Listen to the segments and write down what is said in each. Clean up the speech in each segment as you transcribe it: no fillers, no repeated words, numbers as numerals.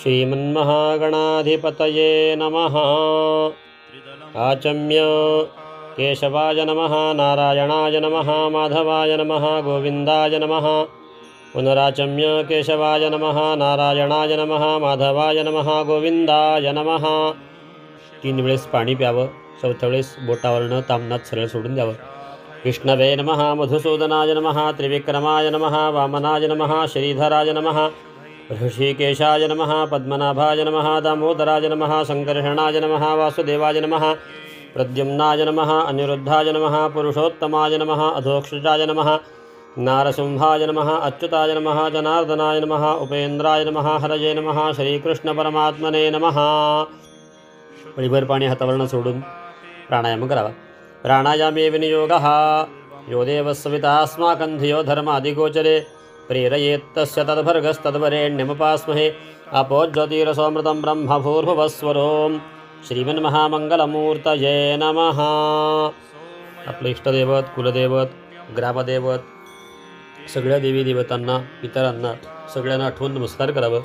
श्रीमन्महागणाधिपतये नमः। आचम्य केशवाय नमः, नारायणाय नमः, माधवाय नमः, गोविंदाय नमः। पुनराचम्य केशवाय नमः, नारायणाय नमः, माधवाय नमः, गोविंदाय नमः। 3 वेळेस पाणी प्यावं, 4थ्या वेळेस बोटावरनं तामनात सरळ सोडून द्यावं। विष्णवे नमः, मधुसूदनाय नमः, त्रिविक्रमाय नमः, वामनाय नमः, श्रीधराय नमः, ऋषिकेशाय नमः, पद्मनाभाय नमः, दामोदराय नमः, संकर्षणाय नमः, वासुदेवाय नमः, प्रद्युम्नाय नमः, अनिरुद्धाय नमः, पुरुषोत्तमाय नमः, अधोक्षजाय नमः, नारसिंहाय नमः, अच्युताय नमः, जनार्दनाय नमः, उपेंद्राय नमः, हरये नमः, श्रीकृष्ण परमात्मने नमः। परिभर पाणी हातावरनं सोडून प्राणायाम करावा। प्राणायामे विनियोगः यो देवस्सविता अस्माकं धियो धर्मादिगोचरे प्रेरयेत्तस्य तद्भर्गस्तद्वरेण्यमुपास्महे अपो ज्योतिरसोमृतं ब्रह्म भूर्भुवस्वरों श्रीमन्महामंगलमूर्तये नमः। आपलं इष्टदैवत, कुलदैवत, ग्रामदैवत, सगळ्या देवी देवतांना, पितरांना सगळ्यांना आठवून नमस्कार करावं।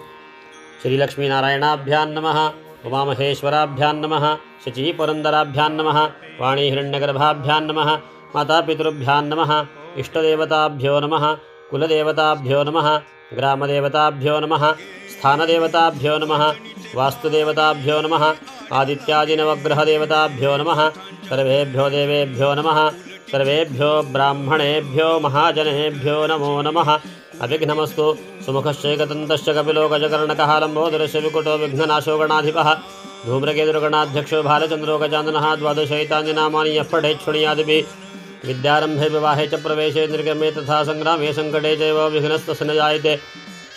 श्रीलक्ष्मीनारायणाभ्यां नमः, उमामहेश्वराभ्यां नमः, शचीपुरन्दराभ्यां नमः, वाणी हिरण्यगर्भाभ्यां नमः, मातापितृभ्यां नमः, इष्टदेवताभ्यो नमः, कुलदेवताभ्यो नमः, ग्रामदेवताभ्यो नमः, स्थानदेवताभ्यो नमः, वास्तुदेवताभ्यो नमः, आदित्यादिनवग्रहदेवताभ्यो नमः। सर्वेभ्यो देवेभ्यो नमः, सर्वेभ्यो ब्राह्मणेभ्यो महाजनेभ्यो नमो नमः। अविघ्नमस्तु। सुमुखश्चैकतन्तश्च कपिलो गजकर्णकः लम्बोदरस्य विकुटो विघ्ननाशो गणाधिपः धूम्रकेतुर्गणाध्यक्षो भालचन्द्रो गजाननः। द्वादशैतानि नामानि यः पठेत् शृणुयादिभिः विद्यारम्भे विवाहे च प्रवेशे निर्गमे तथा संग्रामे सङ्कटे चैव विघ्नस्तस्य न जायते।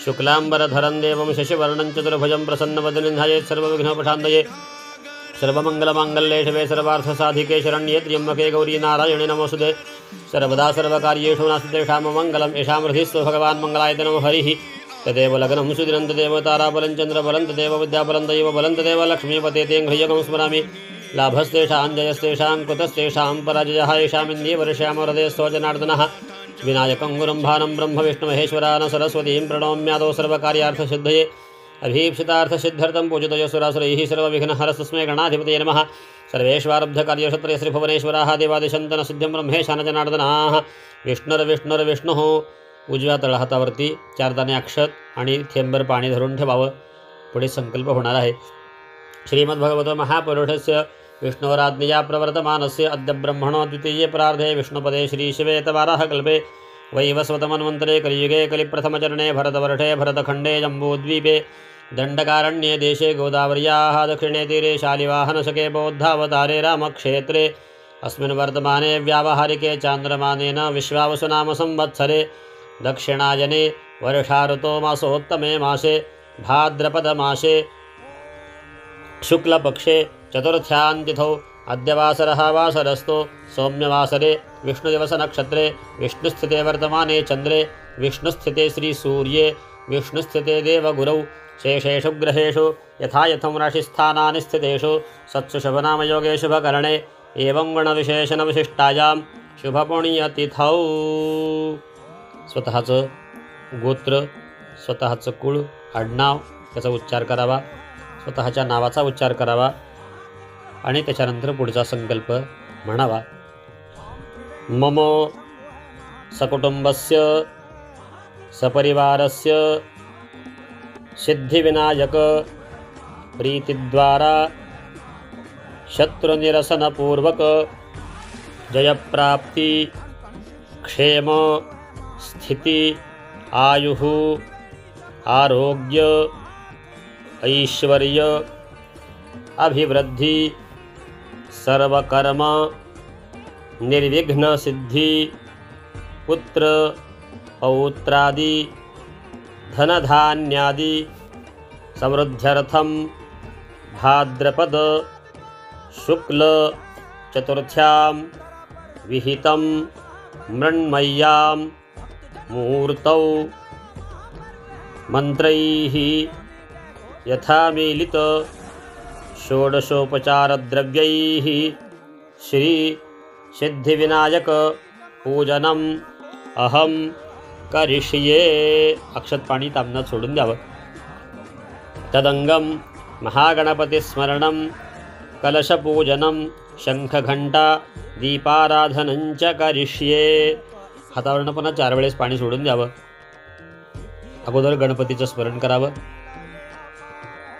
शुक्लाम्बरधरं देवं शशिवर्णं चतुर्भुजं प्रसन्नवदनं ध्यायेत् सर्वविघ्नोपशान्तये। सर्वमङ्गलमाङ्गल्ये शिवे सर्वार्थसाधिके शरण्ये त्र्यम्बके गौरी नारायणे नमोऽस्तुते। सर्वदा सर्वकार्येषु नास्ति तेषां मङ्गलम्। येषां हृदिस्थो भगवान् मङ्गलाय नमो हरिः। तदेव लग्नं सुदिनं तदेव ताराबलं चन्द्रबलं तदेव विद्याबलं तदेव बलं तदेव लक्ष्मीपते तें हृयकं स्मरामि। लाभस्तेषां जयस्तेषां कुतस्तेषां पराजयः येषामिन्द्रिये वर्षामो हृदयस्थो जनार्दनः। विनायकं गुरुं भानं ब्रह्म विष्णुमहेश्वरान् सरस्वतीं प्रणौम्यादौ सर्वकार्यार्थसिद्धये। अभीप्सितार्थसिद्ध्यर्थं पूजितो सुरासुरैः सर्वविघ्नहरस्तस्मै गणाधिपतये नमः। सर्वेष्वारब्धकार्यक्षत्रे श्रीभुवनेश्वराः देवादिशन्तनसिद्धं ब्रह्मेशान जनार्दनाः। विष्णुर्विष्णुर्विष्णुः। उजव्या तळहातावरती 4 दाणे अक्षत आणि थेंबर पाणी धरून ठेवावं। पुढे संकल्प होणार आहे। श्रीमद्भगवतो महापुरुषस्य विष्णोराज्ञया प्रवर्तमानस्य अद्य ब्रह्मणो द्वितीये प्रार्धे विष्णुपदे श्रीशिवेतवाराहकल्पे वैवस्वतमन्वन्तरे कलियुगे कलिप्रथमचरणे भरतवर्षे भरतखण्डे जम्बूद्वीपे दण्डकारण्ये देशे गोदावर्याः दक्षिणे तीरे शालिवाहनशके बौद्धावतारे रामक्षेत्रे अस्मिन् वर्तमाने व्यावहारिके चान्द्रमानेन विश्वावसुनाम संवत्सरे दक्षिणायने वर्षाऋतो मासोत्तमे मासे भाद्रपदमासे शुक्लपक्षे चतुर्थ्यां अद्य वासरः वासरस्तो सौम्यवासरे विष्णुदिवसनक्षत्रे विष्णुस्थिते वर्तमाने चन्द्रे विष्णुस्थिते श्रीसूर्ये विष्णुस्थिते देवगुरौ शेषेषु ग्रहेषु यथा यथं राशिस्थानानि स्थितेषु सत्सु शुभनामयोगे शुभकरणे एवं गुणविशेषणविशिष्टायां शुभपुण्यतिथौ स्वतःचं गोत्र, स्वतःचं कुळ, आडनाव त्याचा उच्चार करावा, स्वतःच्या नावाचा उच्चार करावा आणि त्याच्यानंतर पुढचा संकल्प म्हणावा। मम सकुटुंबस्य सपरिवारस्य सिद्धिविनायक प्रीतिद्वारा शत्रुनिरसनपूर्वक जयप्राप्ति क्षेम स्थिति आयुः आरोग्य ऐश्वर्य अभिवृद्धि सर्वकर्म निर्विघ्न सिद्धि पुत्र पौत्रादि धनधान्यादि समृद्ध्यर्थं भाद्रपद शुक्ल चतुर्थ्यां विहितं मृण्मय्यां मुहूर्तौ मंत्रैः यथामीलित षोडशोपचारद्रव्यैः श्री सिद्धिविनायक पूजनम अहम करिष्ये। अक्षत पाणी तांबणात सोडून द्यावं। तदंगम महागणपतिस्मरणं कलशपूजनं शंखघंटा दीपाराधनं च करिष्ये। हातावरनं पुन्हा 4 वेळेस पाणी सोडून द्यावं। अगोदर गणपतीचं स्मरण करावं।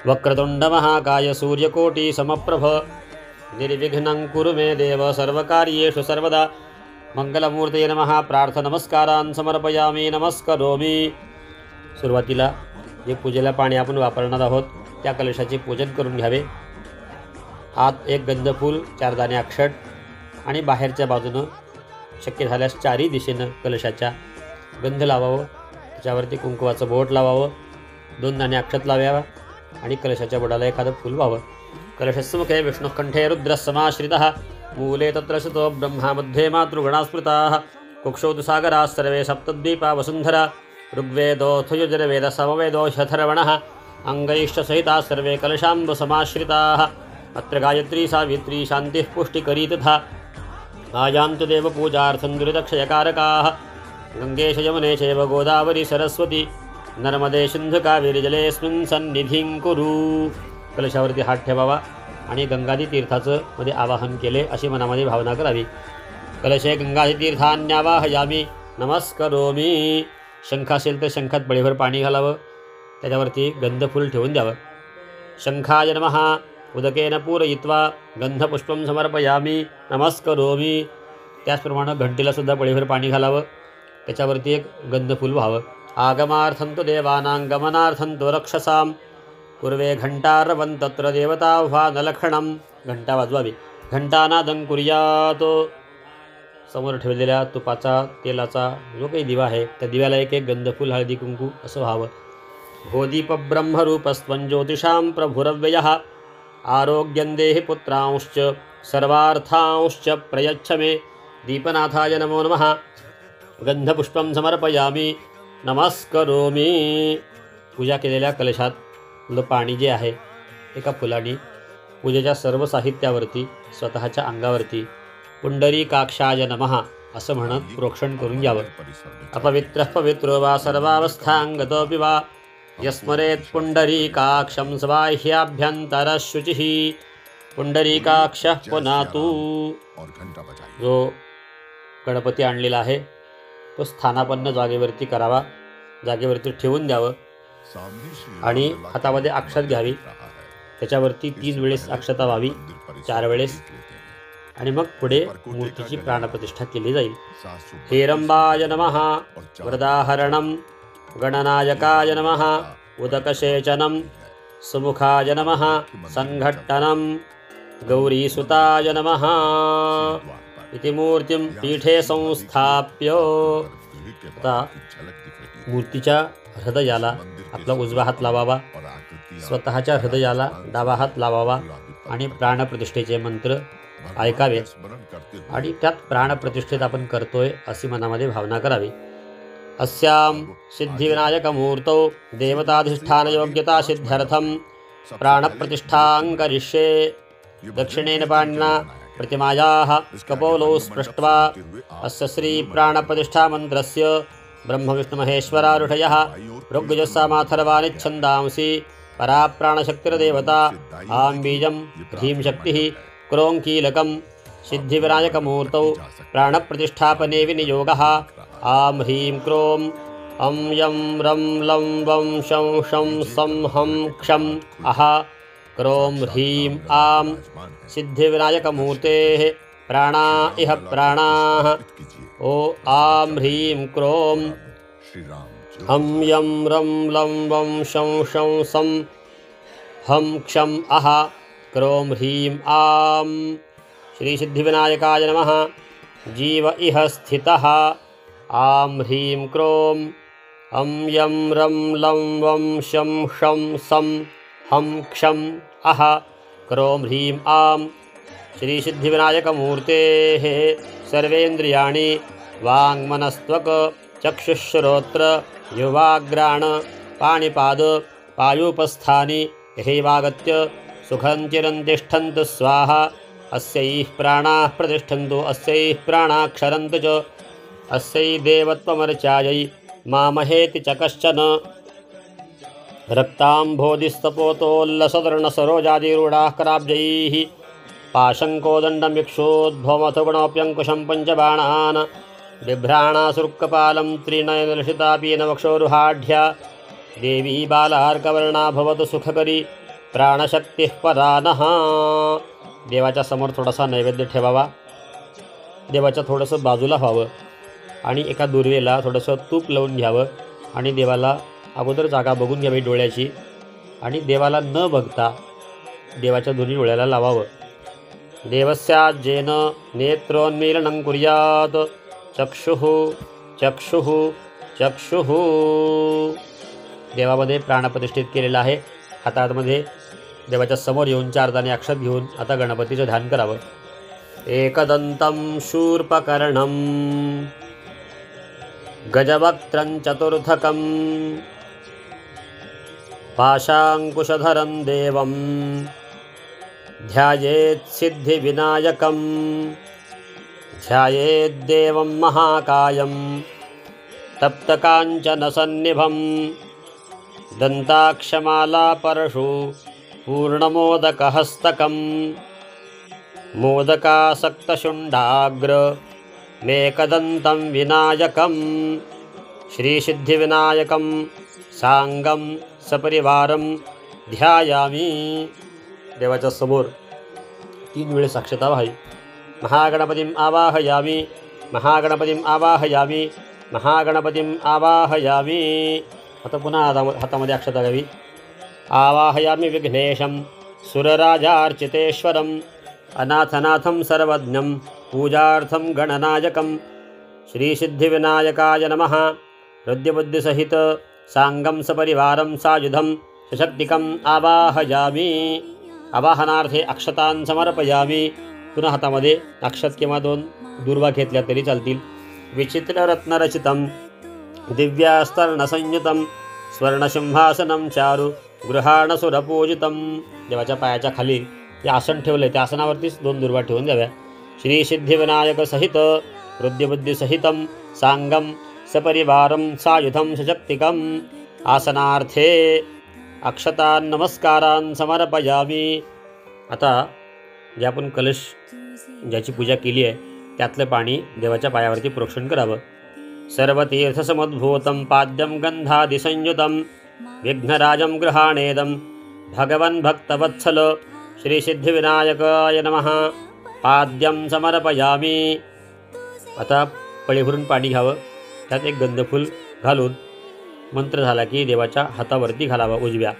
वक्रतुंड महाकाय सूर्यकोटी समप्रभ निर्विघ्नं कुरु मे देव सर्वकार्येषु सर्वदा। मंगलमूर्तये नमः। प्रार्थनमस्कारान् समर्पयामि नमस्करोमि। सुरुवातीला जे पूजेला पाणी आपण वापरणार आहोत त्या कलशाचे पूजन करून घ्यावे। आत 1 गंधफूल 4 दाणे अक्षत आणि बाहेरच्या बाजूनं शक्य झाल्यास 4ही दिशेनं कलशाच्या गंध लावावं। त्याच्यावरती कुंकवाचं बोट लावावं। 2 दाणे अक्षत लावावा आणि कलशाच्या बुडाला एखादं फूल व्हावं। कलशस्मुखे विष्णुकंठे रुद्रसमाश्रितः मूले तत्र स्थितो ब्रह्मा मध्ये मातृगणा स्मृताः कुक्षौ तु सागराः सर्वे सप्तद्वीपा वसुन्धरा ऋग्वेदोऽथ यजुर्वेदः समवेदो शथर्वणः अङ्गैश्च सहिताः सर्वे कलशाम्बसमाश्रिताः अत्र गायत्री सावित्री शान्तिः पुष्टिकरी तथा आयान्तु देवपूजार्थं दुरितक्षयकारकाः गङ्गे च यमुने चैव गोदावरी सरस्वती नर्मदे सिंधु कावेरी जलेऽस्मिन् सन्निधिं कुरु। कलशावरती हात ठेवावा आणि गंगादी तीर्थाचं मध्ये आवाहन केले अशी मनामध्ये भावना करावी। कलशे गंगादी तीर्थान्यावाहयामि नमस्करोमि। शंख असेल तर शंखात बळीभर पाणी घालावं। त्याच्यावरती गंधफूल ठेवून द्यावं। शंखाय नमः उदकेन पूरयित्वा गंधपुष्पं समर्पयामि नमस्करोमि। त्याचप्रमाणे घंटीला सुद्धा बळीभर पाणी घालावं। त्याच्यावरती एक गंधफूल व्हावं। आगमार्थं तु देवानां गमनार्थं तु रक्षसां पूर्वे घंटारवं तत्र देवताह्वानलक्षणं। घंटा वाजवावी। घंटानादं कुर्यात। समोर ठेवलेल्या तुपाचा तेलाचा जो काही दिवा आहे त्या दिव्याला एक गंधफूल हळदी कुंकू असं व्हावं। भोदीप ब्रह्मरूपस्त्वं ज्योतिषां प्रभुरव्ययः आरोग्यं देहि पुत्रांश्च सर्वार्थांश्च प्रयच्छ मे। दीपनाथाय नमो नमः। गंधपुष्पं समर्पयामि नमस्करोमि। पूजा केलेल्या कलशातलं पाणी जे आहे एका फुलाने पूजेच्या सर्व साहित्यावरती स्वतःच्या अंगावरती पुंडरीकाक्षाय नमः असं म्हणत प्रोक्षण करून घ्यावं। अपवित्रः पवित्रो वा सर्वावस्थांगतोऽपि वा यस्मरेत् पुंडरीकाक्षं स्वाह्याभ्यन्तरशुचिः पुंडरीकाक्षः पुनातु। जो गणपती आणलेला आहे तो स्थानापन्न जागेवरती करावा। जागेवरती ठेवून द्यावं आणि हातामध्ये अक्षत घ्यावी। त्याच्यावरती 3 वेळेस अक्षता व्हावी 4 वेळेस आणि मग पुढे मूर्तीची प्राणप्रतिष्ठा केली जाईल। हेरंबाय नमः वरदाहरणं गणनायकाय नमः उदकसेचनं सुमुखाय नमः संघट्टनं गौरीसुताय नमः इति मूर्तिं पीठे संस्थाप्य। आता मूर्तीच्या हृदयाला आपला उजवा हात लावावा। स्वतःच्या हृदयाला डावा हात लावावा आणि प्राणप्रतिष्ठेचे मंत्र ऐकावे आणि त्यात प्राणप्रतिष्ठित आपण करतोय अशी मनामध्ये भावना करावी। अस्यां सिद्धिविनायकमूर्तौ देवताधिष्ठानयोग्यता सिद्ध्यर्थं प्राणप्रतिष्ठां करिष्ये। दक्षिणेन पाणिना प्रतिमायाः कपोलौ स्पृष्ट्वा अस्य श्री प्राणप्रतिष्ठामन्त्रस्य ब्रह्मविष्णुमहेश्वराऋषयः ऋग्यजुस्सामाथर्वाणिच्छन्दांसि परा प्राणशक्तिर्देवता आं बीजं ह्रीं शक्तिः क्रों कीलकं सिद्धिविनायकमूर्तौ प्राणप्रतिष्ठापने विनियोगः। आं ह्रीं क्रों अं यं रं लं वं शं शं सं हं क्षं अह क्रों ह्रीं आं सिद्धिविनायकमूर्तेः प्राणा इह प्राणाः। ओ आं ह्रीं क्रों हं यं रं लं वं शं शं सं हं क्षं अह क्रों ह्रीं आं। श्री सिद्धिविनायकाय नमः। जीव इह स्थितः। आं ह्रीं क्रों अं यं रं लं वं शं शं सं हं क्षं अह क्रों ह्रीं आं। श्री सिद्धिविनायकमूर्तेः सर्वेन्द्रियाणि वाङ्मनस्त्वक चक्षुश्रोत्र युवाग्राण पाणिपाद पायूपस्थानि यथैवागत्य सुखं चिरं तिष्ठन्तु स्वाहा। अस्यैः प्राणाः प्रतिष्ठन्तु अस्यैः प्राणाः क्षरन्तु च अस्यै देवत्वमर्चायै मामहेति च कश्चन। रक्ताम्भोधिस्तपोतोल्लसदर्णसरोजादिरूढाः कराब्जैः पाशङ्कोदण्डमिक्षोद्भवमथगुणोऽप्यङ्कुशं पञ्चबाणान् बिभ्राणासुर्कपालं त्रिनयनलसितापीनवक्षोरुहाढ्या देवी बालार्कवर्णा भवतु सुखकरी प्राणशक्तिः परानः। देवाच्या समोर थोडासा नैवेद्य ठेवावा, देवाच्या थोडंसं बाजूला व्हावं आणि एका दुर्वेला थोडंसं तूप लावून घ्यावं आणि देवाला अगोदर जागा बघून घ्यावी डोळ्याची आणि देवाला न बघता देवाच्या दोन्ही डोळ्याला लावावं। देवस्याज्येन नेत्रोन्मीलनं कुर्यात् चक्षुः चक्षुः चक्षुः। देवामध्ये प्राणप्रतिष्ठित केलेला आहे। हातामध्ये देवाच्या समोर येऊन 4 दाणे अक्षत घेऊन आता गणपतीचं ध्यान करावं। एकदन्तं शूर्पकर्णं गजवक्त्रं चतुर्थकं पाशाङ्कुशधरं देवं ध्यायेत्सिद्धिविनायकं ध्यायेद्देवं महाकायं तप्तकाञ्चनसन्निभं दन्ताक्षमालापरशु पूर्णमोदकहस्तकं मोदकासक्तशुण्डाग्र मेकदन्तं विनायकं श्रीसिद्धिविनायकं साङ्गं सपरिवारं ध्यायामि। देवाच्या समोर 3 वेळेस अक्षता व्हावी। महागणपतीं आवाहयामि महागणपतीं आवाहयामि महागणपतीं आवाहयामि। आता पुन्हा हातामध्ये अक्षता घ्यावी। आवाहयामि विघ्नेशं सुरराजार्चितेश्वरम् अनाथनाथं सर्वज्ञं पूजार्थं गणनायकं श्रीसिद्धिविनायकाय नमः। हृद्यबुद्धिसहित साङ्गं सपरिवारं सायुधं सशक्तिकम् आवाहयामि। आवाहनार्थे अक्षतान् समर्पयामि। पुन्हा हातामध्ये अक्षत किंवा 2 दुर्वा घेतल्या तरी चालतील। विचित्ररत्नरचितं दिव्यास्तर्णसंयुतं स्वर्णसिंहासनं चारु गृहाणसुरपूजितं। देवाच्या पायाच्या खाली जे आसन ठेवलं त्या आसनावरतीच 2 दुर्वा ठेवून द्याव्या। श्रीसिद्धिविनायकसहित हृद्यबुद्धिसहितं साङ्गं सपरिवारं सायुधं सशक्तिकम् आसनार्थे अक्षतान् नमस्कारान् समर्पयामि। आता जे आपण कलश ज्याची पूजा केली आहे त्यातलं पाणी देवाच्या पायावरती प्रोक्षण करावं। सर्वतीर्थसमुद्भूतं पाद्यं गन्धादिसंयुतं विघ्नराजं गृहाणेदं भगवन् भक्तवत्सल श्रीसिद्धिविनायकाय नमः। पाद्यं समर्पयामि। आता पळी भरून पाणी घ्यावं, त्यात एक गंधफूल घालून मंत्र झाला की देवाच्या हातावरती घालावा उजव्या।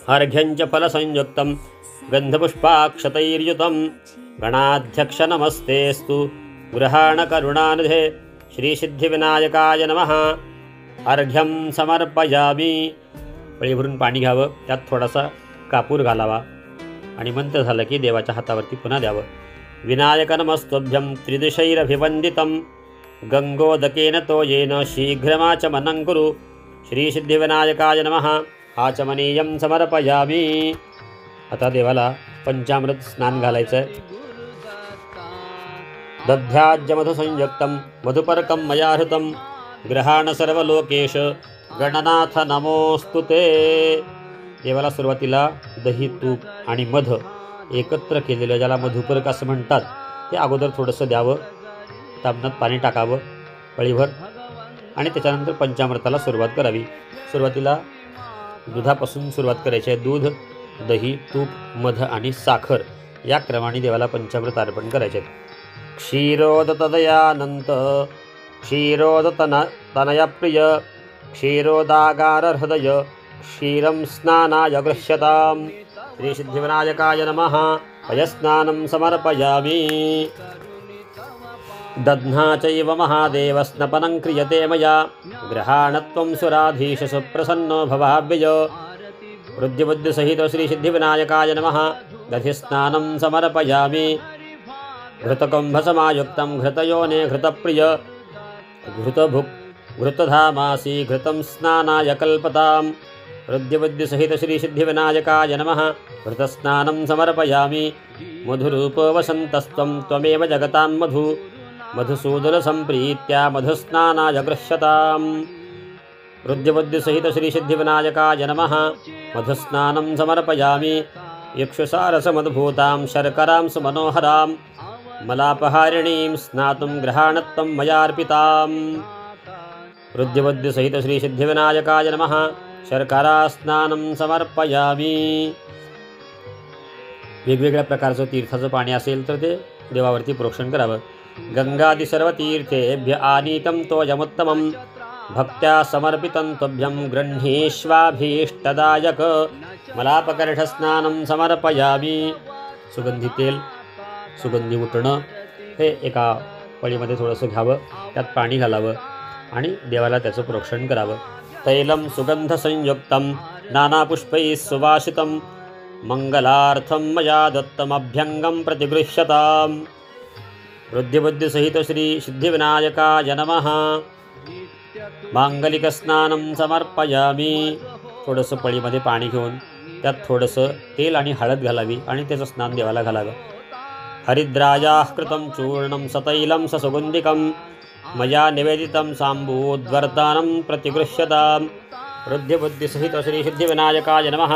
अर्घ्यंच फलसंयुक्तं गंधपुष्पाक्षतैर्युतं गणाध्यक्ष नमस्तेस्तु गृहाणकरुणानिधे श्रीसिद्धिविनायकाय नमः। अर्घ्यं समर्पयामि। पळी भरून पाणी घ्यावं, त्यात थोडासा कापूर घालावा आणि मंत्र झाला की देवाच्या हातावरती पुन्हा द्यावं। विनायक नमस्तुभ्यं त्रिदिशैरभिवन्दितं गंगोदकेन तोयेन शीघ्रमाचमनं कुरु श्रीसिद्धिविनायकाय नमः। आचमनीयं समर्पयामि। आता देवाला पंचामृत स्नान घालायचं आहे। दध्याज्यमधुसंयुक्तं मधुपर्कं मया हृतं ग्रहाण सर्वलोकेश गणनाथ नमोस्तुते। देवाला सुरुवातीला दही तूप आणि मध एकत्र केलेलं ज्याला मधुपर्क असं म्हणतात ते अगोदर थोडंसं द्यावं। तांब्यात पाणी टाकावं पळीभर आणि त्याच्यानंतर पंचामृताला सुरुवात करावी। सुरुवातीला दुधापासून सुरुवात करायची आहे। दूध, दही, तूप, मध आणि साखर या क्रमाने देवाला पंचामृत अर्पण करायचे आहेत। क्षीरोदतदयानंत क्षीरोदतनयप्रिय क्षीरोदागारहृदय क्षीरं स्नानाय गृह्यतां श्रीसिद्धिविनायकाय नमः। पयस्नानं समर्पयामि। दध्ना चैव महादेव स्नपनं क्रियते मया गृहाणत्वं सुराधीश सुप्रसन्नो भवाव्यय। हृद्यबुद्धिसहित श्रीसिद्धिविनायकाय नमः। दधिस्नानं समर्पयामि। घृतकुम्भसमायुक्तं घृतयोने घृतप्रिय घृतभुक् घृतधामासि घृतं स्नानाय कल्पतां। हृद्यबुद्धिसहित श्रीसिद्धिविनायकाय नमः। घृतस्नानं समर्पयामि। मधुरूपवसन्तस्त्वं त्वमेव जगतां मधु मधुसूदनसम्प्रीत्या मधुस्नानाय गृह्यताम्। रुद्रबुद्धिसहित श्रीसिद्धिविनायकाय नमः। मधुस्नानं समर्पयामि। इक्षुसारसमद्भूतां शर्करां सुमनोहरां मलापहारिणीं स्नातुं ग्रहाणत्वं मयार्पितां। रुद्रबुद्धिसहित श्रीसिद्धिविनायकाय नमः। शर्करास्नानं समर्पयामि। वेगवेगळ्या प्रकारचं तीर्थाचं पाणी असेल तर ते देवावरती प्रोक्षण करावं। गंगादि सर्वतीर्थेभ्य आनीतं तोयमुत्तमं भक्त्या समर्पितं तुभ्यं गृह्णीष्वाभीष्टदायक। मलापकर्षस्नानं समर्पयामि। सुगंधी तेल, सुगंधी उटणं हे एका पळीमध्ये थोडंसं घ्यावं, त्यात पाणी घालावं आणि देवाला त्याचं प्रोक्षण करावं। तैलं सुगंधसंयुक्तं नानापुष्पैः सुवासितं मंगलार्थं मया दत्तमभ्यंगं प्रतिगृह्यताम्। रुद्रबुद्धिसहित श्री सिद्धिविनायकाय नमः। मांगलिकस्नानं समर्पयामि। थोडंसं पळीमध्ये पाणी घेऊन त्यात थोडंसं तेल आणि हळद घालावी आणि त्याचं स्नान देवाला घालावं। हरिद्रायाः कृतं चूर्णं सतैलं ससुगन्धिकं मया निवेदितं साम्बूद्वर्तानं प्रतिगृह्यताम्। रुद्रबुद्धिसहित श्री सिद्धिविनायकाय नमः।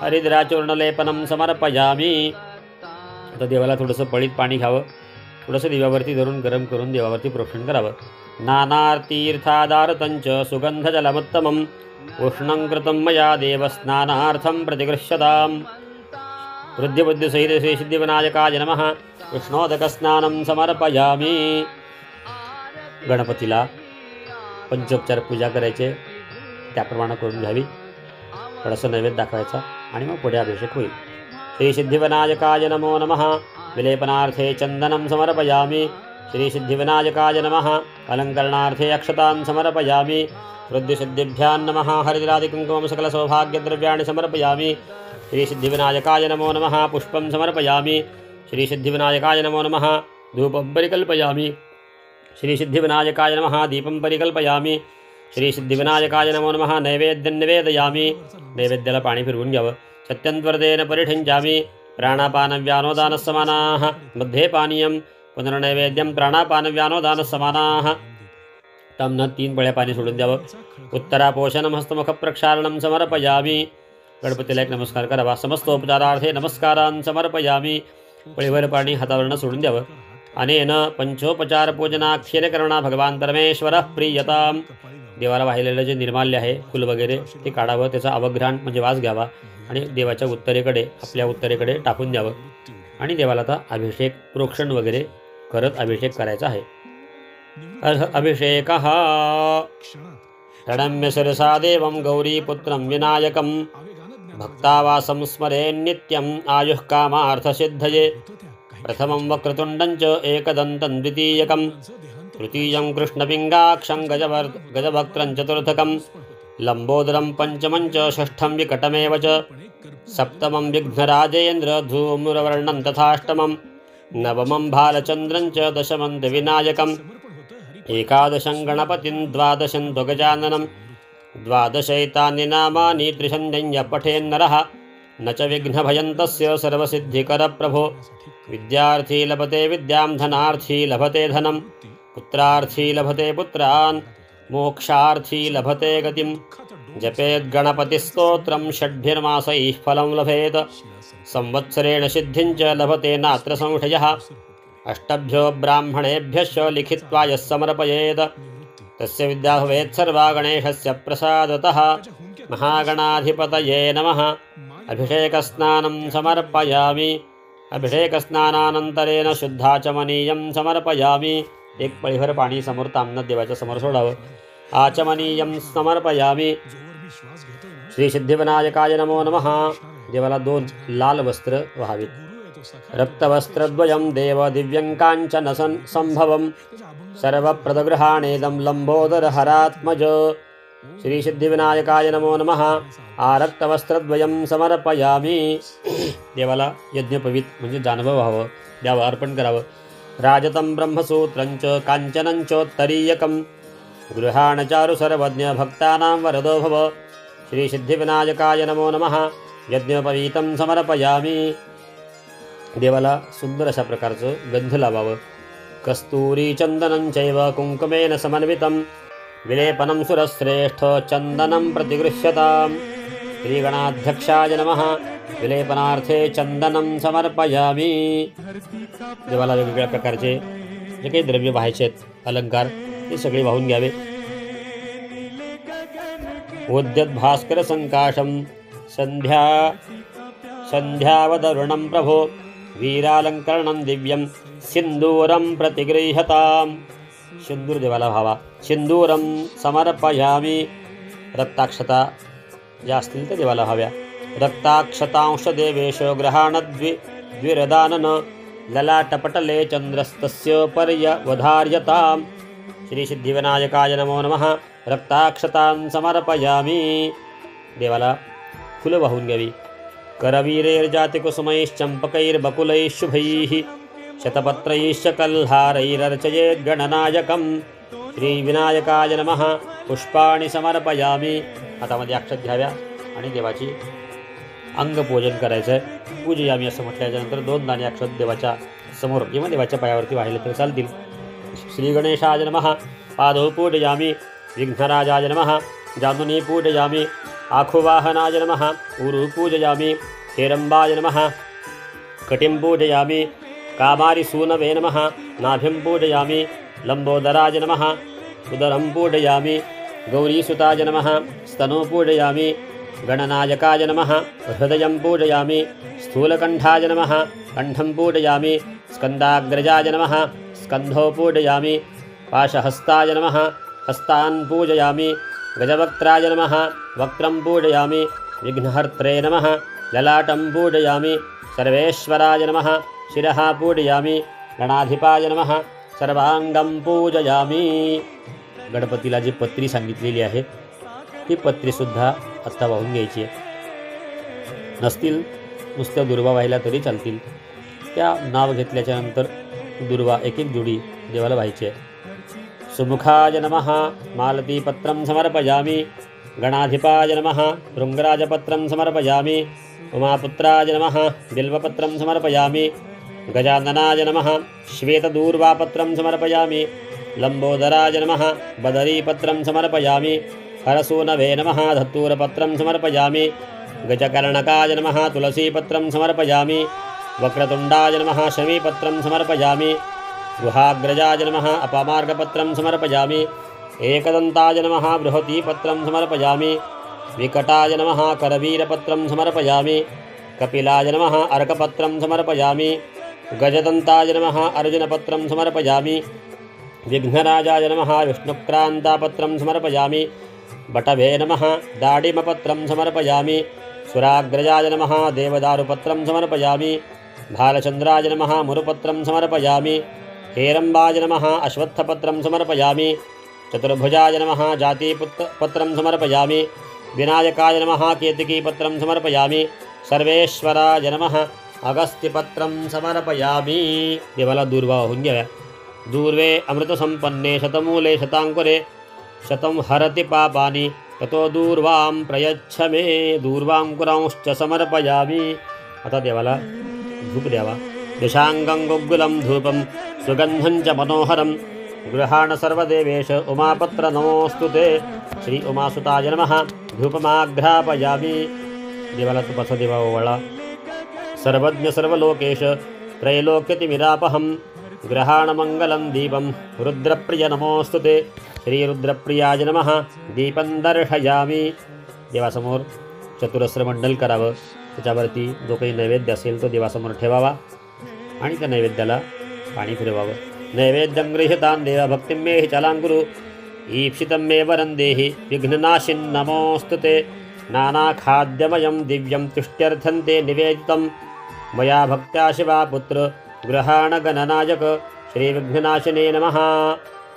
हरिद्राचूर्णलेपनं समर्पयामि। आता देवाला थोडंसं पळीत पाणी घ्यावं, थोडंसं दिव्यावरती धरून गरम करून देवावरती प्रोक्षण करावं। नानातीर्थादारतंच सुगंधजलमुत्तमम् उष्णं कृतं मया देवस्नानार्थं प्रतिगृह्यताम्। रुद्रबुद्धिसहित श्री सिद्धिविनायकाय नमः। कृष्णोदकस्नानं समर्पयामि। गणपतीला पंचोपचार पूजा करायचे, त्याप्रमाणे करून घ्यावी। थोडंसं नैवेद्य दाखवायचा आणि मग पुढे अभिषेक होईल। श्री सिद्धिविनायकाय नमो नमः। विलेपनार्थे चंदनं समर्पयामि। श्री सिद्धिविनायकाय नमः। अलंकरणार्थे अक्षतान् समर्पयामि। रुद्रसिद्धिभ्यां नमः। हरिद्रादिकुङ्कुमं सकलसौभाग्यद्रव्याणि समर्पयामि। श्री सिद्धिविनायकाय नमो नमः। पुष्पं समर्पयामि। श्री सिद्धिविनायकाय नमो नमः। धूपं परिकल्पयामि। श्री सिद्धिविनायकाय नमः। दीपं परिकल्पयामि। श्री सिद्धिविनायकाय नमो नमः। नैवेद्यं निवेदयामि। नैवेद्याला पाणी फिरवून घ्यावं। सत्यन्त्वर्तेन परिठिंचामि। प्राणापानव्यानोदानस्समानाः मध्ये पानीयं पुनर्नैवेद्यं प्राणापानव्यानोदानस्समानाः। तमनं 3 पळ्या पाणी सोडून द्यावं। उत्तरापोषणं हस्तमुखप्रक्षालनं समर्पयामि। गणपतीला एक नमस्कार करावा। समस्तोपचारार्थे नमस्कारान् समर्पयामि। पळीभर पाणी हातावरनं सोडून द्यावं। अनेन पंचोपचार पूजनाख्येन करणा भगवान परमेश्वरः प्रीयताम्। देवाला वाहिलेलं जे निर्माल्य आहे, फुल वगैरे ते काढावं, त्याचा अवघ्राण म्हणजे वास घ्यावा आणि देवाच्या उत्तरेकडे, आपल्या उत्तरेकडे टाकून द्यावं आणि देवाला आता अभिषेक प्रोक्षण वगैरे करत अभिषेक करायचा आहे। अभिषेकः प्रणम्य शिरसा देवं गौरीपुत्रं विनायकं भक्तावासं स्मरेन् नित्यम् आयुः कामार्थसिद्धये। प्रथमं वक्रतुण्डं च एकदन्तं द्वितीयकं तृतीयं कृष्णपिङ्गाक्षं गजवक्त्रं चतुर्थकं लम्बोदरं पंचमं च षष्ठं विकटमेव च सप्तमं विघ्नराजेन्द्र धूम्रवर्णं तथाष्टमं नवमं भालचन्द्रं च दशमं विनायकम् एकादशं गणपतिं द्वादशं तु गजाननं द्वादशैतानि नामानि त्रिशन्यं पठेन्नरः न च विघ्नभयं तस्य सर्वसिद्धिकरप्रभो। विद्यार्थी लभते विद्यां धनार्थी लभते धनं पुत्रार्थी लभते पुत्रान् मोक्षार्थी लभते गतिं। जपेद्गणपतिस्तोत्रं षड्भिर्मासैः फलं लभेत संवत्सरेण सिद्धिं च लभते नात्र संशयः। अष्टभ्यो ब्राह्मणेभ्यश्च लिखित्वा यः समर्पयेत् तस्य विद्या भवेत् सर्वा गणेशस्य प्रसादतः। महागणाधिपतये नमः। अभिषेकस्नानं समर्पयामि। अभिषेकस्नानानंतरेण शुद्धाचमनीयं समर्पयामि। एक पळीभर पाणी समोर तांबणं देवाच्या समोर सोडावं। आचमनीयं समर्पयामि। श्री सिद्धिविनायकाय नमो नमः। देवाला 2 लाल वस्त्र व्हावीत। रक्तवस्त्रद्वयं देव दिव्यं काञ्चन संभवं सर्वप्रदगृहाणेदं लंबोदर हरात्मज। श्री सिद्धिविनायकाय नमो नमः। आरक्तवस्त्रद्वयं समर्पयामि। देवाला यज्ञपवीत म्हणजे जानवं व्हावं, द्यावं, अर्पण करावं। राजतं ब्रह्मसूत्रंच काञ्चनंचोत्तरीयकं गृहाण चारु सर्वज्ञ भक्तानां वरदो भव। श्री सिद्धिविनायकाय नमो नमः। यज्ञोपवीतं समर्पयामि। देवाला सुंदर अशा प्रकारचं गंध लावावं। कस्तूरी चंदनं चैव कुंकुमेन समन्वितं विलेपनं सुरश्रेष्ठ चन्दनं प्रतिगृह्यताम् श्रीगणाध्यक्षाय नमः विलेपनार्थे चंदनं समर्पयामी। देवाला वेगवेगळ्या प्रकारचे जे काही द्रव्य वाहायचे आहेत अलंकार ते सगळे वाहून घ्यावे। उद्यत भास्कर संकाशम संध्यावदरुणं प्रभो वीरालंकरणं दिव्यं सिंदूरं प्रतिगृह्यताम्। सिंदूर देवाला भावा। सिंदूरं समर्पयामी। रक्ताक्षता ज्या असतील त्या देवाला हव्या। रक्ताक्षतांश देवेश ग्रहाण द्विरदानन ललाटपटले चंद्रस्तस्य पर्यवधार्यताम्। श्री सिद्धिविनायकाय नमो नमः। रक्ताक्षतां समर्पयामी। देवाला फुलं वाहून घ्यावी। करवीरैर्जातिकुसुमैश्चम्पकैर्बकुलैः शुभैः शतपत्रैश्च कल्हारैरर्चयेत् गणनायकम्। श्रीविनायकाय नमः। पुष्पाणि समर्पयामी। हातामध्ये अक्षत घ्याव्या आणि देवाची अंगपूजन करायचं आहे। पूजयामी असं म्हटल्याच्यानंतर 2 दाणे अक्षत देवाच्या समोर किंवा देवाच्या पायावरती वाहिले तर चालतील। श्री गणेशाय नमः। पादौ पूजयामी। विघ्नराजाय नमः। जानुनी पूजयामी। आखुवाहनाय नमः। ऊरु पूजयामी। हेरंबाय नमः। कटिं पूजयामी। कामारिसूनवे नमः। नाभिं पूजयामी। लंबोदराय नमः। उदरं पूजयामी। गौरीसुताय नमः। स्तनौ पूजयामी। गणनायकाय नमः। हृदयं पूजयामी। स्थूलकण्ठाय नमः। कण्ठं पूजयामी। स्कन्दाग्रजाय नमः। स्कन्धौ पूजयामी। पाशहस्ताय नमः। हस्तान् पूजयामी। गजवक्त्राय नमः। वक्त्रं पूजयामी। विघ्नहर्त्रे नमः। ललाटं पूजयामी। सर्वेश्वराय नमः। शिरः पूजयामी। गणाधिपाय नमः। सर्वांगं पूजयामी। गणपतीला जी पत्री सांगितलेली आहे ती पत्रीसुद्धा आत्ता वाहून घ्यायची आहे। नसतील नुसत्या दुर्वा वाहिल्या तरी चालतील। त्या नाव घेतल्याच्यानंतर दुर्वा एक जोडी देवाला व्हायची आहे। सुमुखाय नमः। मालतीपत्रं समर्पयामी। गणाधिपाय नमः। भृङ्गराजपत्रं समर्पयामी। उमापुत्राय नमः। बिल्वपत्रं समर्पयामी। गजाननाय नमः। श्वेतदूर्वापत्रं समर्पयामी। लंबोदराय नमः। बदरीपत्रं समर्पयामी। हरसूनवे नमः। धत्तूरपत्रं समर्पयामी। गजकर्णकाय नमः। तुलसीपत्रं समर्पयामी। वक्रतुण्डाय नमः। शमीपत्रं समर्पयामी। गुहाग्रजाय नमः। अपमार्गपत्रं समर्पयामी। एकदन्ताय नमः। बृहतीपत्रं समर्पयामी। विकटाय नमः। करवीरपत्रं समर्पयामी। कपिलाय नमः। अर्कपत्रं समर्पयामी। गजदन्ताय नमः। अर्जुनपत्रं समर्पयामी। विघ्नराजाय नमः। विष्णुक्रान्तापत्रं समर्पयामी। बटवे नमः। दाडिमपत्रं समर्पयामी। सुराग्रजाय नमः। देवदारुपत्रं समर्पयामी। भालचन्द्राय नमः। मुरुपत्रं समर्पयामी। हेरम्बाय नमः। अश्वत्थपत्रं समर्पयामी। चतुर्भुजाय नमः। जातिपत्रं समर्पयामी। विनायकाय नमः। केतकीपत्रं समर्पयामी। सर्वेश्वराय नमः। अगस्त्यपत्रं समर्पयामी। देवाला दूर्वा वाहून घ्याव्या। दूर्वे अमृतसंपन्ने शतमूले शतांकुरे शतं हरति पापानि ततो दूर्वां प्रयच्छ मे। दूर्वांकुरांश्च समर्पयामी। आता देवाला धूप द्यावा। दशांगं गुग्गुलं धूपं सुगंधं च मनोहरं गृहाण सर्वदेवेश उमापत्र नमोऽस्तु ते। श्री उमासुताय नमः। धूपमाघ्रापयामी। देवाला तुपाचा दिवा ओवाळा। सर्वज्ञ सर्वलोकेश त्रैलोक्यतिमिरापहं ग्रहाणमंगलं दीपं रुद्रप्रिय नमोऽस्तु ते। श्री रुद्रप्रियाय नमः। दीपं दर्शयामी। देवासमोर चतुरस्र मंडल करावं। त्याच्यावरती जो काही नैवेद्य असेल तो देवासमोर ठेवावा आणि त्या नैवेद्याला पाणी फिरवावं। नैवेद्यं गृह्यतां देव भक्तिं मे हि चलाङ्कुरु ईप्सितं मे वरं देहि विघ्ननाशिन् नमोऽस्तु ते। नानाखाद्यमयं दिव्यं तुष्ट्यर्थं ते निवेदितं मया भक्त्या शिवा पुत्र ग्रहाण गणनायक। श्रीविघ्ननाशिने नमः।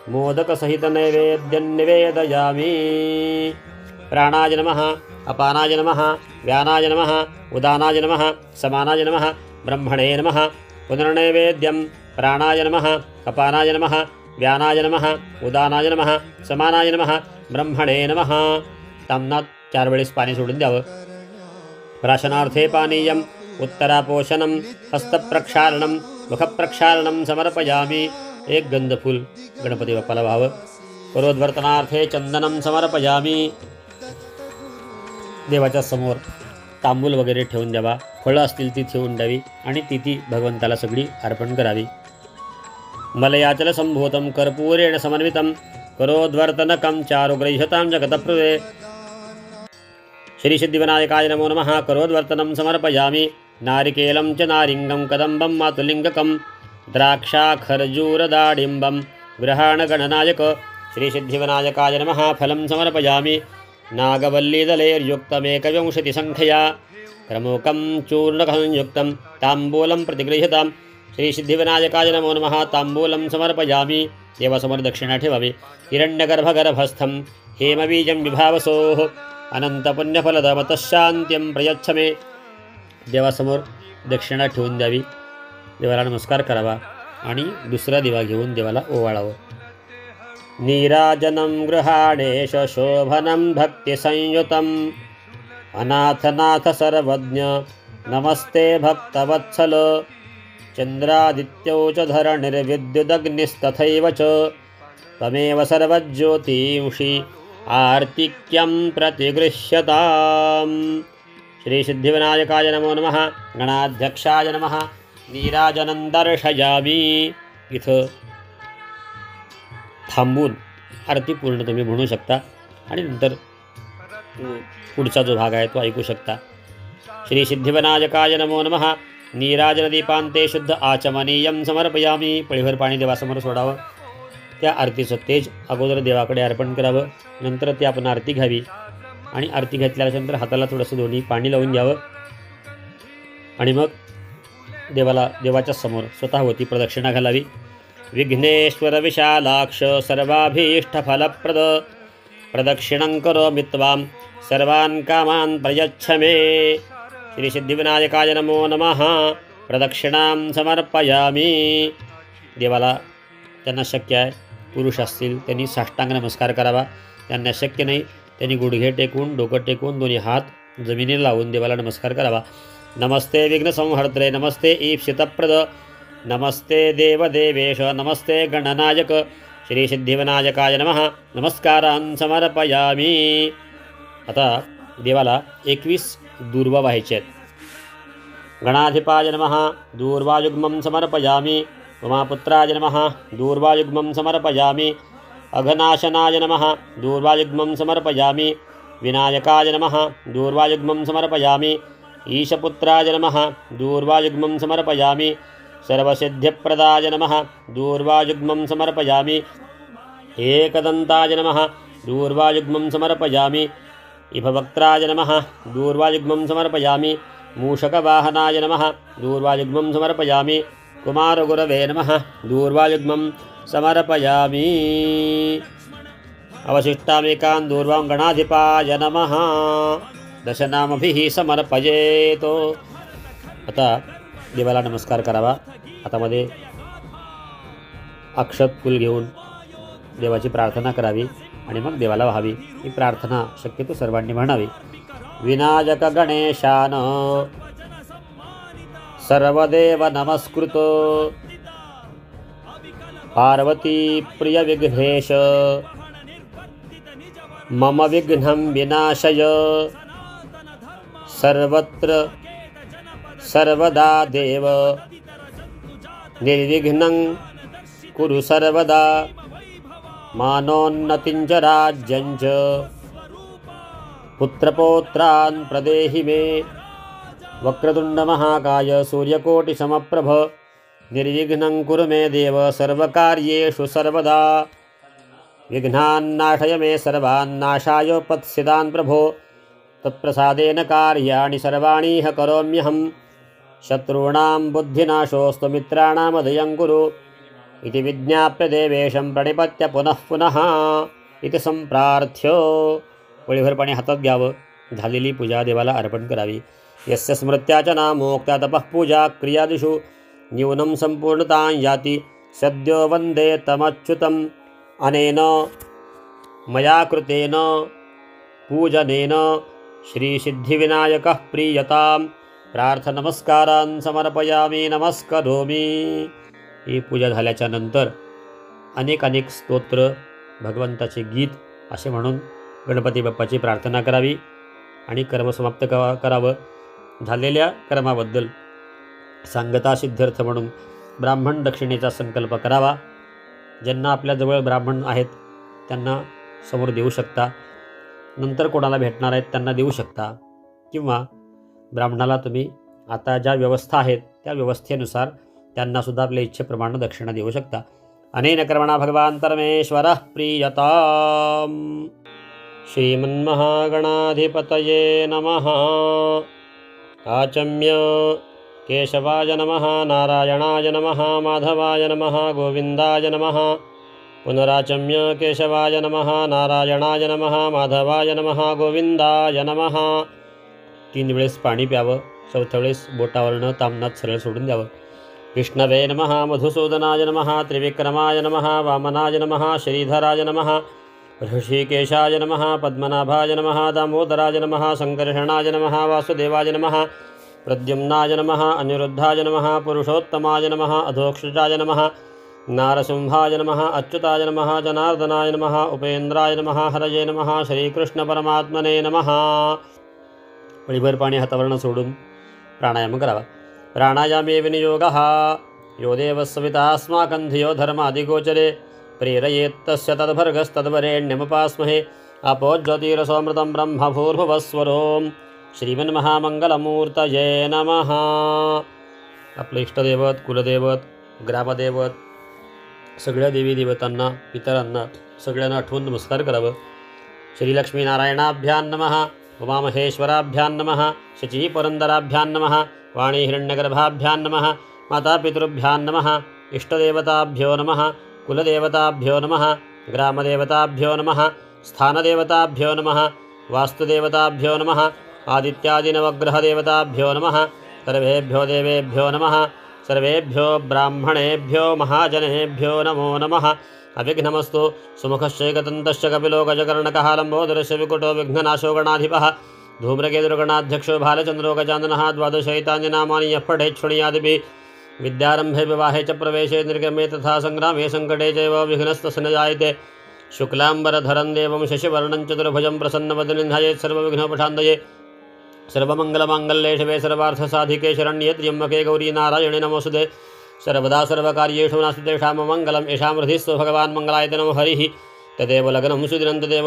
मोदकसहित नैवेद्यं निवेदयामी। प्राणाय नमः। अपानाय नमः। व्यानाय नमः। उदानाय नमः। समानाय नमः। ब्रह्मणे नमः। पुनर्नैवेद्यं प्राणाय नमः। अपानाय नमः। व्यानाय नमः। उदानाय नमः। समानाय नमः। ब्रह्मणे नमः। तामनात 4 वेळेस पाणी सोडून द्यावं। प्राशनार्थे पानीयम् उत्तरापोषणं हस्तप्रक्षालनं मुखप्रक्षालनं समर्पयामी। एक गंधफूल गणपती बाप्पाला व्हावं। करोद्वर्तनार्थे चंदनं समर्पयामी. देवाच्या समोर तांबूल वगैरे ठेवून द्यावा, फळं असतील ती ठेवून द्यावी आणि ती भगवंताला सगळी अर्पण करावी. मलयाचल संभूतं कर्पूरेण समन्वितं करोद्वर्तनकं चारुगृह्यतां जगतप्रदे. श्री सिद्धिविनायकाय नमो नमः. करोद्वर्तनं समर्पयामि. नारिकेलं च नारिङ्गं कदम्बं मातुलिङ्गकं द्राक्षाखर्जूरदाडिम्बं गृहाणगणनायक. श्री सिद्धिविनायकाय नमः. फलं समर्पयामि. नागवल्लीदलैर्युक्तमेकविंशतिसङ्ख्यया क्रमोकं चूर्णकसंयुक्तं ताम्बूलं प्रतिगृह्यताम्. श्री सिद्धिविनायकाय नमो नमः. ताम्बूलं समर्पयामि. देवासमोर दक्षिणा ठेवावी. हिरण्यगर्भगर्भस्थं हेमबीजं विभावसोः अनंतपुण्यफलदमतशान्त्यं प्रयच्छ मे. देवासमोर दक्षिणा ठेवून द्यावी, देवाला नमस्कार करावा आणि दुसरा दिवा घेऊन देवाला ओवाळावं. नीराजनं गृहाणेश शोभनं भक्तिसंयुतं अनाथनाथ सर्वज्ञ नमस्ते भक्तवत्सल. चंद्रादित्यौ च धरणिर्विद्युदग्निस्तथैव च त्वमेव सर्वज्योतिंषि आर्तिक्यं प्रतिगृह्यताम्. श्री सिद्धिविनायकाय नमो नमः. गणाध्यक्षाय नमः. नीराजनं दर्शयामि. इथं थांबून आरती पूर्ण तुम्ही म्हणू शकता आणि नंतर पुढचा जो भाग आहे तो ऐकू शकता. श्री सिद्धिविनायकाय नमो नमः. नीराजनदीपांते शुद्ध आचमनीयं समर्पयामि. पळीभर पाणी देवासमोर सोडावं. त्या आरतीचं तेज अगोदर देवाकडे अर्पण करावं. नंतर ती आपण आरती घ्यावी आणि आरती घेतल्यानंतर हाताला थोडंसं दोन्ही पाणी लावून घ्यावं आणि मग देवाच्या समोर स्वतःवती प्रदक्षिणा घालावी. विघ्नेश्वर विशालाक्ष सर्वाभीष्टफलप्रद प्रदक्षिणं करोमि त्वां सर्वान् कामान् प्रयच्छ मे. श्री सिद्धिविनायकाय नमो नमः. प्रदक्षिणां समर्पयामि. देवाला त्यांना शक्य आहे, पुरुष असतील त्यांनी साष्टांग नमस्कार करावा. त्यांना शक्य नाही त्यांनी गुडघे टेकून डोकं टेकून दोन्ही हात जमिनीला लावून देवाला नमस्कार करावा. नमस्ते विघ्नसंहर्त्रे नमस्ते ईप्सितप्रद नमस्ते देवदेवेश नमस्ते गणनायक. श्री सिद्धिविनायकाय नमः. नमस्कारान् समर्पयामि. आता देवाला 21 दूर्वा व्हायचे आहेत. गणाधिपाय नमः. दूर्वायुग्मं समर्पयामि. उमापुत्राय नमः. दूर्वायुग्मं समर्पयामि. अघनाशनाय नमः. दूर्वायुग्मं समर्पयामि. विनायकाय नमः. दूर्वायुग्मं समर्पयामि. ईशपुत्राय नमः. दूर्वायुग्मं समर्पयामि. सर्वसिद्धिप्रदाय नमः. दूर्वायुग्मं समर्पयामि. एकदन्ताय नमः. दूर्वायुग्मं समर्पयामि. इभवक्त्राय नमः. दूर्वायुग्मं समर्पयामि. मूषकवाहनाय नमः. दूर्वायुग्मं समर्पयामि. कुमारगुरवे नमः. दूर्वायुग्मं समर्पयामि. अवशिष्टामेकान् दूर्वां गणाधिपाय नमः. दशनामभिः समर्पयेत. आता देवाला नमस्कार करावा. हातामध्ये अक्षत फूल घेऊन देवाची प्रार्थना करावी आणि मग देवाला व्हावी. ही प्रार्थना शक्यतो सर्वांनी म्हणावी. विनायक गणेशान सर्वदेव नमस्कृत पार्वती प्रिय विघ्नेश मम विघ्नं विनाशय. सर्वत्र सर्वदा देव निर्विघ्नं कुरु सर्वदा. मानोन्नतिं च राज्यं च पुत्रपौत्रान् प्रदेहि मे. वक्रतुंड महाकाय सूर्यकोटिसमप्रभ निर्विघ्नं कुरु मे देव सर्वकार्येषु सर्वदा. विघ्नान्नाशय मे सर्वान्नाशाय पत्सिदान् प्रभो. तत्प्रसादेन कार्याणि सर्वाणि करोम्यहं. शत्रूणां बुद्धिनाशोऽस्तु मित्राणामदयं कुरु इति विज्ञाप्य देवेशं प्रणिपत्य पुनः पुनः इति संप्रार्थ्य. पळीभर पाणी हातात घ्यावं. झालेली पूजा देवाला अर्पण करावी. यस्य स्मृत्या च नामोक्त्या तपः पूजा क्रियादिषु न्यूनं संपूर्णतां याति. सद्यो वन्दे तमच्युतम्. अनेन मया कृतेन पूजनेन श्रीसिद्धिविनायकः प्रीयतां. प्रार्थनमस्कारान् समर्पयामि नमस्करोमि. ही पूजा झाल्याच्या नंतर अनेक स्तोत्र भगवंताचे गीत असे म्हणून गणपती बाप्पाची प्रार्थना करावी आणि कर्म समाप्त करावं. झालेल्या कर्माबद्दल सांगता सिद्ध्यर्थ म्हणून ब्राह्मण दक्षिणेचा संकल्प करावा. ज्यांना आपल्याजवळ ब्राह्मण आहेत त्यांना समोर देऊ शकता, नंतर कोणाला भेटणार आहेत त्यांना देऊ शकता, किंवा ब्राह्मणाला तुम्ही आता ज्या व्यवस्था आहेत त्या व्यवस्थेनुसार त्यांनासुद्धा आपल्या इच्छेप्रमाणे दक्षिणा देऊ शकता. अनेन कर्मणा भगवान परमेश्वरः प्रीयताम्. श्रीमन्महागणाधिपतये नमः. आचम्य केशवाय नमः, नारायणाय नमः, माधवाय नमः, गोविंदाय नमः. पुनराचम्य केशवाय नमः, नारायणाय नमः, माधवाय नमः, गोविंदाय नमः. 3 वेळेस पाणी प्यावं. 4थ्या वेळेस बोटावरनं तामनात सरळ सोडून द्यावं. विष्णवे नमः, मधुसूदनाय नमः, त्रिविक्रमाय नमः, वामनाय नमः, श्रीधराय नमः, ऋषिकेशाय नमः, पद्मनाभाय नमः, दामोदराय नमः, संकर्षणाय नमः, वासुदेवाय नमः, प्रद्युम्नाय नमः, अनिरुद्धाय नमः, पुरुषोत्तमाय नमः, अधोक्षजाय नमः, नारसिंहाय नमः, अच्युताय नमः, जनार्दनाय नमः, उपेंद्राय नमः, हरये नमः, श्रीकृष्ण परमात्मने नमः. पळीभर पाणी हातावरनं सोडून प्राणायाम करावा. प्राणायामे विनियोगः यो देवः सविता अस्माकं धियो धर्मादिगोचरे प्रेरयेत्तस्य तद्भर्गस्तद्वरेण्यमुपास्महे. आपो ज्योतिरसोमृतं ब्रह्म भूर्भुवस्वरों. श्रीमन्महामंगलमूर्तये नमः. आपलं इष्टदैवत, कुलदैवत, ग्रामदैवत, सगळ्या देवी देवतांना, पितरांना सगळ्यांना आठवून नमस्कार करावं. श्रीलक्ष्मीनारायणाभ्यां नमः, उमामहेश्वराभ्यां नमः, शचीपुरन्दराभ्यां नमः, वाणी हिरण्यगर्भाभ्यां नमः, मातापितृभ्यां नमः, इष्टदेवताभ्यो नमः, कुलदेवताभ्यो नमः, ग्रामदेवताभ्यो नमः, स्थानदेवताभ्यो नमः, वास्तुदेवताभ्यो नमः, आदित्यादिनवग्रहदेवताभ्यो नमः. सर्वेभ्यो देवेभ्यो नमः. सर्वेभ्यो ब्राह्मणेभ्यो महाजनेभ्यो नमो नमः. अविघ्नमस्तु. सुमुखश्चैकदन्तश्च कपिलो गजकर्णकः लम्बोदरस्य विकुटो विघ्ननाशो गणाधिपः धूम्रकेतुर्गणाध्यक्षो भालचन्द्रो गजाननः. 12 नामानि यः पठेत् शृणुयादिभिः. विद्यारम्भे विवाहे च प्रवेशे निर्गमे तथा संग्रामे सङ्कटे चैव विघ्नस्तस्य न जायते. शुक्लाम्बरधरं देवं शशिवर्णं चतुर्भुजं प्रसन्नवदनं ध्यायेत् सर्वविघ्नोपशान्तये. सर्वमङ्गलमाङ्गल्ये शिवे सर्वार्थसाधिके शरण्ये त्र्यम्बके गौरी नारायणे नमोऽस्तुते. सर्वदा सर्वकार्येषु नास्ति तेषां मङ्गलम्. येषां हृदिस्व भगवान् मङ्गलायतनो हरिः. तदेव लग्नं सुदिनं तदेव